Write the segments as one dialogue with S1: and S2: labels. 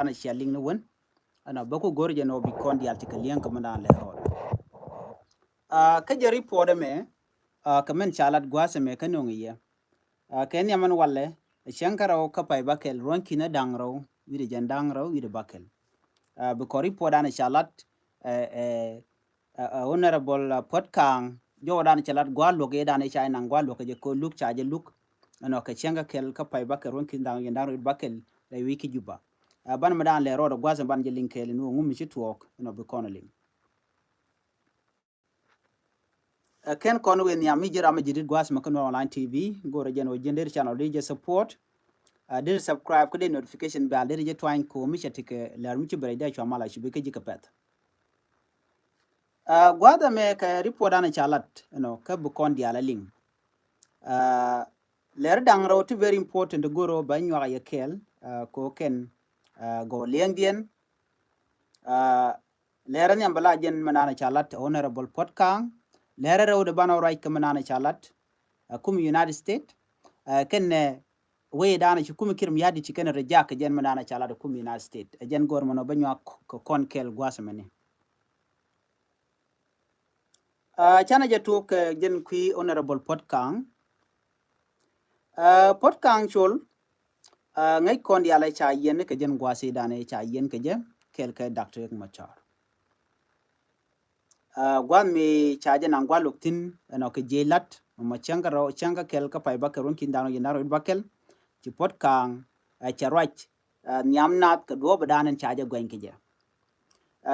S1: ana shaling no won ana bako gorje no bi kon dial tikaliyan kamana le roda ka jari poda me kamen chalat gwase me kanongiye ken yaman walle shankara ka pay bakel ronki na dangro wide jandangro wide bakel bi kori poda na chalat honorable potkang jo dan chalat gwalo ge dan cha nan gwalo ke ko luk cha je luk ano ka chenga kel ka pay bakel ronki dangro bakel le wiki juba ban madan le roda gwase ban je linkel no ngumi ci tuok no bi kono ken kon wen ya mi jira ma jidit gwas ma kono online tv go rejen o jender channel de support de subscribe ko de notification bell de je twine ko mi chatike lar mi ci bare da chwa mala shi be ke jika pet gwada me ka report ana chalat ka bu kon dia la ling ler dang ro ti very important goro ba nywa ya kel ko ken go lengdien ler nyam bala jen manana chalat honorable potkang lere rew de bano right kamanana chalat kum United States ken we dana ci kum kirim yadi ci ken reja ka jen manana chalat kum United States jen gor mono banyo ko kon kel gwasamene chana jatu ke jen kui honorable potkang potkang chol ngai kon yala cha yen ke jen gwasi dana cha yen ke je kel ke doctor machar gwa mi chaje nan gwa luktin no ke jelat ma changa kel ka pay bakarun kin dano yinaro bakel ci potkang ci rach nyamnat ka do badanen chaje gwen ke je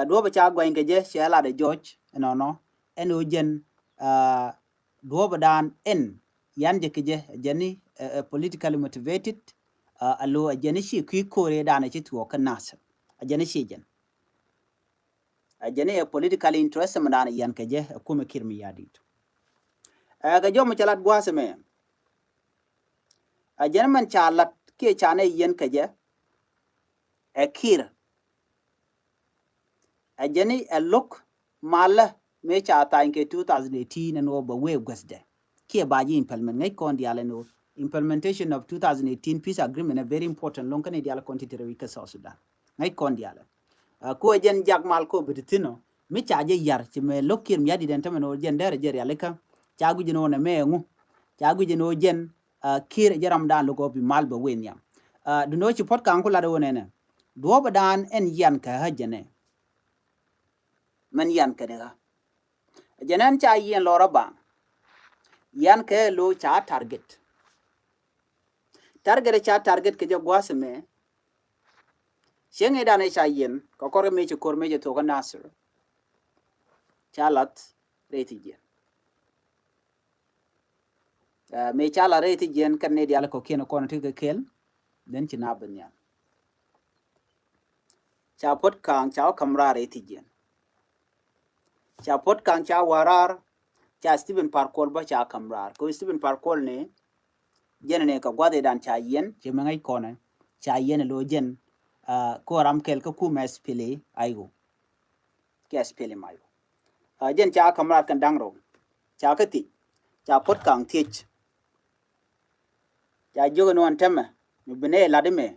S1: do ba cha gwen ke je shela de george no eno jen do badan en yanje ke je jeni politically motivated alo jeni shi ki kore dana ci tuwo kan nasa jeni shi jen jene politically interest manana yan keje kuma kirmi yadit ga jom chalat gwase me jene man chalat ke chane yen keje kir jene look mala me chata inke 2018 no ba we gwasde ke baji implement ngai kon diala no implementation of 2018 peace agreement a very important long kan diala quantity rewika South Sudan ngai kon diala ko jen jagmal ko bitino mi chaje yar ci me lokir mi yadi den tameno jen der jer yaleka chagu jino na me ngu chagu jino jen kir jaram dan logo bi malba wen yam du no ci pot kan ko la do ne do ba dan en yan ka hajene man yan ka da jenen cha yen lo raba yan ka lo cha target cha target ke je gwasme shenge dane cha yen ko kor me ci kor me je to ka nasir chalat reti jen me chala reti jen kan ne diala ko keno kono tige kel den ci naben ya cha pot kan cha kamra reti jen cha pot kan cha warar cha Stephen Parkour ba cha kamrar ko Stephen Parkour ne jen ne ka gwade dan cha yen je me ngai kono cha yen lo jen ko ram kel ko kuma spele ayo ke spele mayo jen cha kamrar kan dangro cha kati cha pot kan tich cha jogo no antema mi bene ladime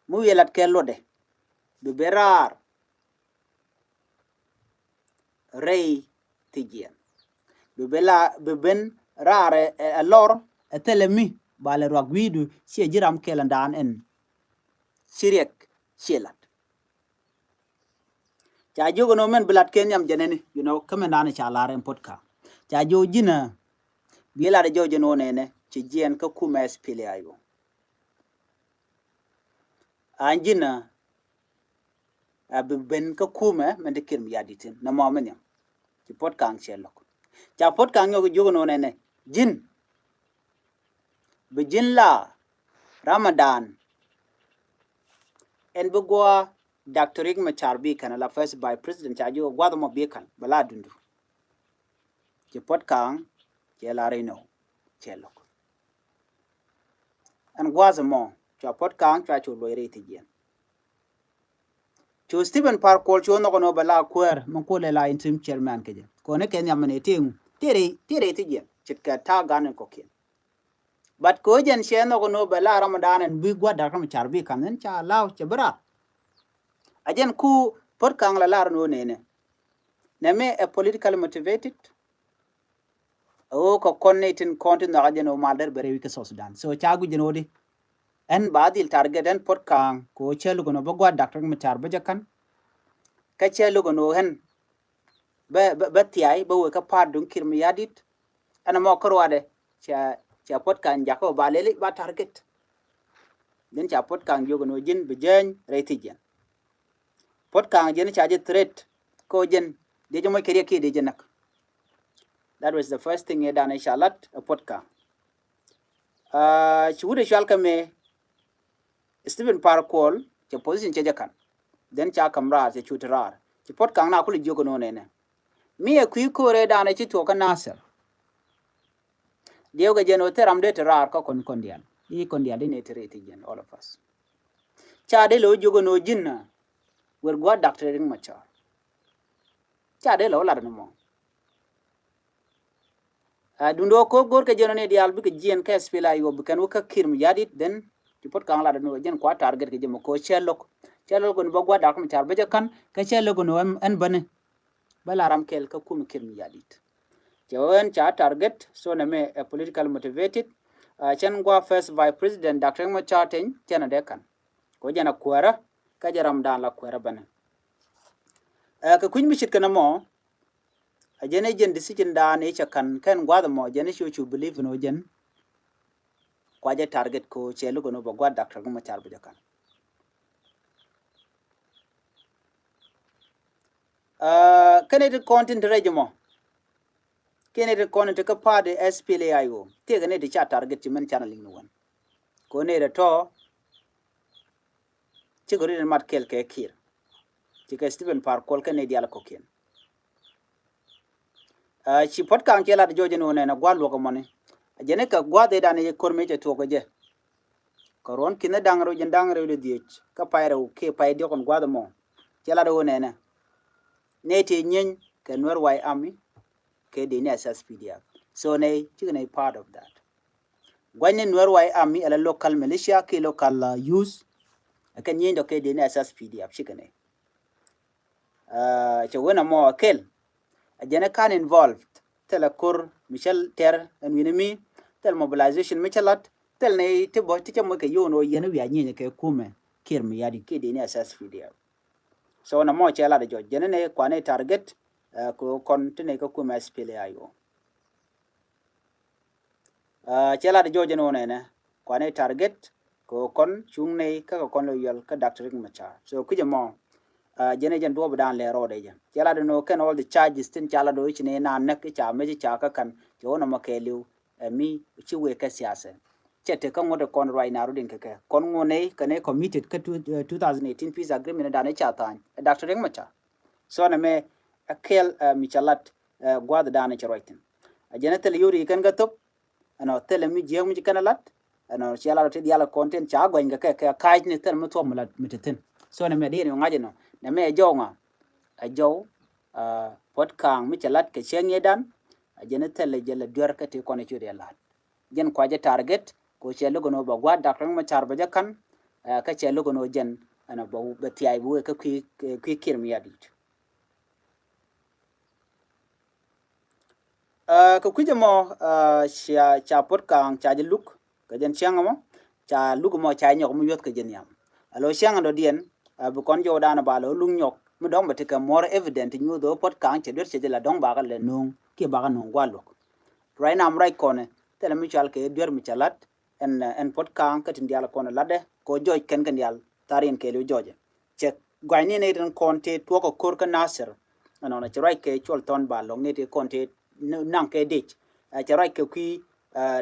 S1: mu yelat kelode be berar rei tijien be bela be ben rare lor telemi bale ragwidu sie jiram kelandan en siriek shelat cha jogo no men blat kenyam jeneni kame nana cha laren potka cha jo jina biela de jojo no nene ci jien ka kuma spele ayo anjina ben ka kuma men de kirm yaditin na momenya ci potka shelok cha potka ngo jogo no nene jin be jin la ramadan en bugwa Dr. Riek Machar bi kana la first by president chajo gwado mo bi kan bala dundu ci potkang ci la reno chelok an gwazo mo ci potkang cha cho loire tijien cho Stephen Parkour cho no bala kwer mo ko le la interim chairman keje ko ne ken yamane tingu tere tijien ci ka ta ganen ko ken but ko jen she no no bala ramadan and bi gwa da kam char bi kan cha law che bra ajen ku pot kang la lar no ne me a politically motivated o ko connecting content na ajen o madar bere wi ka so Sudan so cha gu jenodi en badil target en pot kang ko chelu no bo gwa da kam char ba jakan ka chelu no hen ba tiai ba we ka pa dun kirmi yadit ana mo korwade cha pot kan jako ba lele ba target den cha pot kan jogo no jin bejen retijen pot kan jen cha je threat ko jen de jomo keriya ke de jenak that was the first thing edan inshallah a pot kan chude shal kame Stephen Parkour cha position cha jakan den cha kamra cha chutrar cha pot kan na kuli jogo no ne mi e ku ko re dana chi to kan nasir Dio ga jeno teram de terar ko kon kondian I kondian de ne tereti gen all of us cha de lo jogo no jinna wer gwa doctor ring macha cha de lo la no mo dundo ko gor ke jeno ne dial bi ke jien ka spela yo bi kan ka kirm yadit den ti pot kan la no jen kwa target ke jemo ko chelo gon bo gwa dak macha be kan ka chelo gon en bane bala ram kel ka kum kirm yadit Joen cha target so na me a political motivated chen gwa first vice president Dr. Machaten chena dekan ko jana kwara ka jaram dan la kwara bana ka kuñ mi chit kana mo a jene jen decision da ne cha kan gwa da mo jene chu believe no jen kwa je target ko chelu go no bo gwa Dr. Machar bu jakan kene de content rejimo kene de content ka pa de SPLAIO te gane de cha target ti men channeling no wan ko ne de to ci gori den mat kel ke kir ci ka Stephen Parkour ke ne diala ko ken ci pot kan kela de joje no ne na gwalo ko mone jene ka gwa de dane kor me to ko je koron kina dangro jen dangro de diech ka payre ke pay de kon gwa de mo kela do ne ne te nyen ke nor wai ami ke de ne SSPDF so ne ci ne part of that gwanin nor wai ami ala local militia ke local use kan yin do ke de ne SSPDF chikane che wona mo kel ajene kan involved tel kur Michel Ter and winimi tel mobilization michelat tel ne te bo te mo ke yono yene wi anyi ke kume kir mi yadi ke de ne SSPDF so na mo chela de jene ne kwane target ko kon tene ko kume SPLAIO chela de jene wona ne kwane target ko kon chung ne ka kon lo yel ka Dr. Machar so kuje mo jene jen do dan le rode jen chela de no ken all the charges tin chala do chine na nek cha me cha ka kan jo na makeliu mi chi we ka siasa chete ka ngode kon roi na rudin ke kon ngone kane committed ka 2018 peace agreement da ne cha tan Dr. Ring Macha so na me akel michalat gwad da ne chroitin jene tel yuri kan ga top ano tel mi je mu kana lat ano chela te diala content cha gwen ga ke ka ni tel mu to mulat mitetin so na me de no ngaje no na me jonga a jow pot kang mi chalat ke chenye dan jene tele jele dwer ka te kono chudi lat jen kwa je target ko chelo gono ba gwa Dr. Machar ba jakan ka chelo gono jen ana ba betiay bu ka ki kirmi yadit ko kuje mo cha pot kang cha je luk ka jen changa mo cha luk mo cha nyok mu yot ka jen yam alo changa do dien bu kon jo dana ba lo lung nyok mu dong ba te ka more evident nyu do pot kang che der che la dong ba ga le nung ki ba ga nung gwa lok right now am right kone tele mi chal ke der mi chalat en pot kang ka tin diala kone lade ko joj ken kan dial tarin ke lu joje che gwani ne den konte to ko kor ka nasir ano na right ke chol ton ba long ne te konte nang ke dich che right ke ki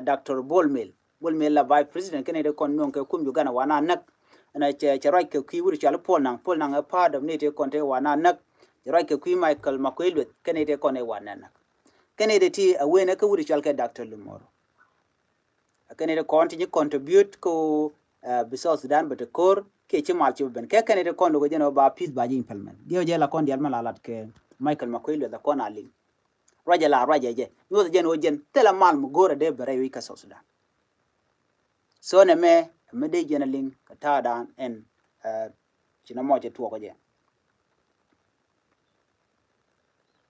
S1: Dr. Bolmel la vice president ken de kon non ke kum yu gana wana nak na che right ke ki wuri chal pol nang a part of ne te konte wana nak che right ke ki Michael Makwelwet ken de kon e wana nak ken de ti awene ke wuri chal ke Dr. Lumoro ken de continue contribute ko biso Sudan but kor ke chimal chi ben ke ken de kon go jeno ba peace ba ji implement dio je la kon dial malalat ke Michael Makwelwet da kon ali raja je no jeno jen tela mal mu gore de bere wi ka Sudan so ne me de jenaling ka ta dan en china mo je tuo ko je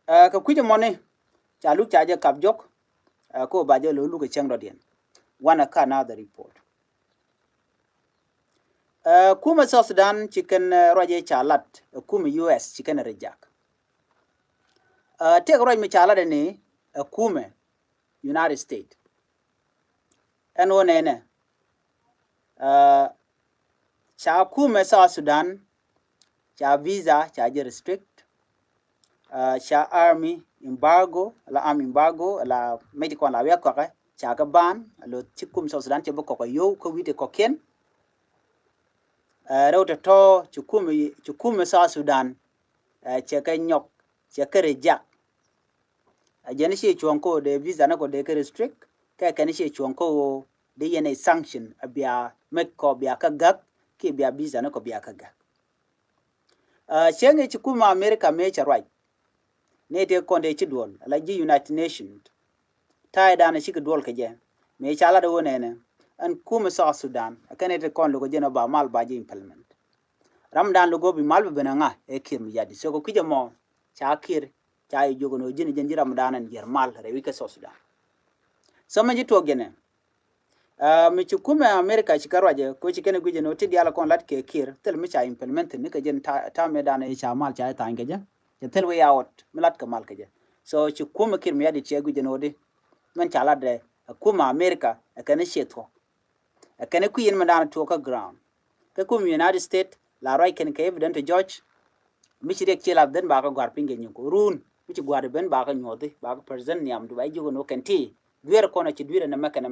S1: ka kuje mone cha lu cha je kap jok ko ba je lo lu ke chang do dien wana ka another report kuma South Sudan chicken roje chalat kuma US chicken rejak te roj me chalat ni kuma United States en wone ne cha kuma South Sudan cha visa cha je restrict cha army embargo la army embargo la medical la ya ko cha ka ban lo chikum South Sudan che ko yo ko wite ko ken rewta to chukumi South Sudan che ka nyok che ka reject jeni che chuanko de visa na ko de ka restrict ka kan che chuanko de yene sanction abia mek ko bia ka gak ki bia visa na ko bia ka gak chenge chukuma America me cha right ne de ko de chidwol la ji United Nations tai dana shi dwol ka je me chala de wone ne an kuma South Sudan akane de kon logo jeno ba mal ba ji implement ramdan logo bi mal be nga e kim yadi so ko kije mo cha kir cha yi jogo no jini jenji ramdan an yer mal re wi ka South Sudan so ma ji to gene mi chukuma America shikarwaje ko chikene guje no tidi ala kon lat ke kir tel mi cha implement ni ka jen ta me dana e cha mal cha ta ngeje je tel we out milat ka mal ka je so chukuma kir mi yadi che guje no de man chala de kuma America akane sheto akane ku yin mandana to ka ground ka kuma United States la right ken ka evident George mi chi rek chela den ba ka gar pinge nyuko run mi chi gwade ben ba ka nyode ba ka president niam du ba jogo no kenti duer kono chi duer na makana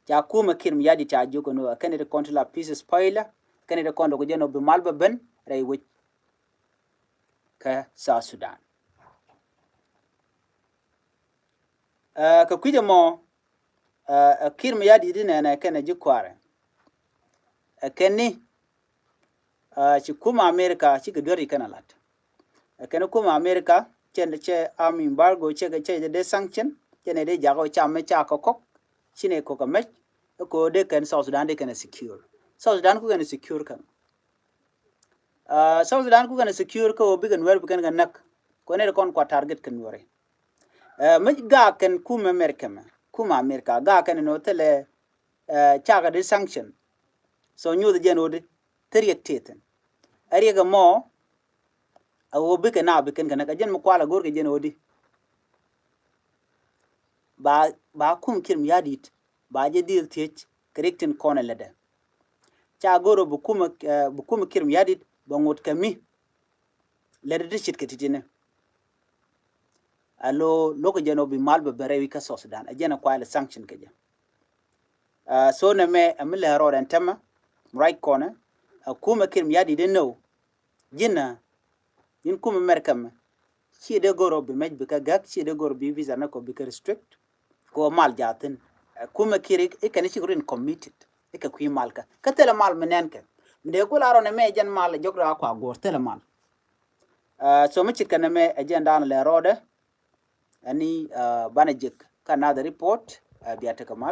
S1: ja kuma kir mi yadi ta jogo no akane de control peace spoiler kane de kondo ko jeno be malba ben ray wi ka South Sudan ka kuje mo kir mi yadi dine na kene jikware kenni ci kuma America ci gdori kana lat kene kuma America chen che army embargo che de sanction chene de jago cha me cha ko chine ko ka me ko de kan South Sudan de kana secure South Sudan ku kana secure kan South Sudan ku kana secure ko bigan wer bigan ga nak ko ne kon ko target kan wore me ga kan kuma America ga kan no tele cha ga de sanction so nyu de jenode teriek teten ariga mo awo bike na biken kana ka jen mo kwala gor ke jenodi ba kum kirm yadit ba je dir tech correctin kona leda cha goro bu kum kirm yadit ba ngot kami leda de chit ketitine alo loko jeno bi malbe berewi ka South Sudan ajena kwala sanction ke je so na me amile ro den tema right corner kuma kirm yadi de no jina yin kuma merkam ci de goro bi mej bi ka gak ci de goro bi visa na ko bi ka restrict ko mal jatin kuma kiri e kan ci green committed e ka kuy mal ka tele mal menen ka de ko laro ne me jen mal jogra ko gor tele mal so mi ci kan me agenda na le rode ani bana jek kana da report biata kamal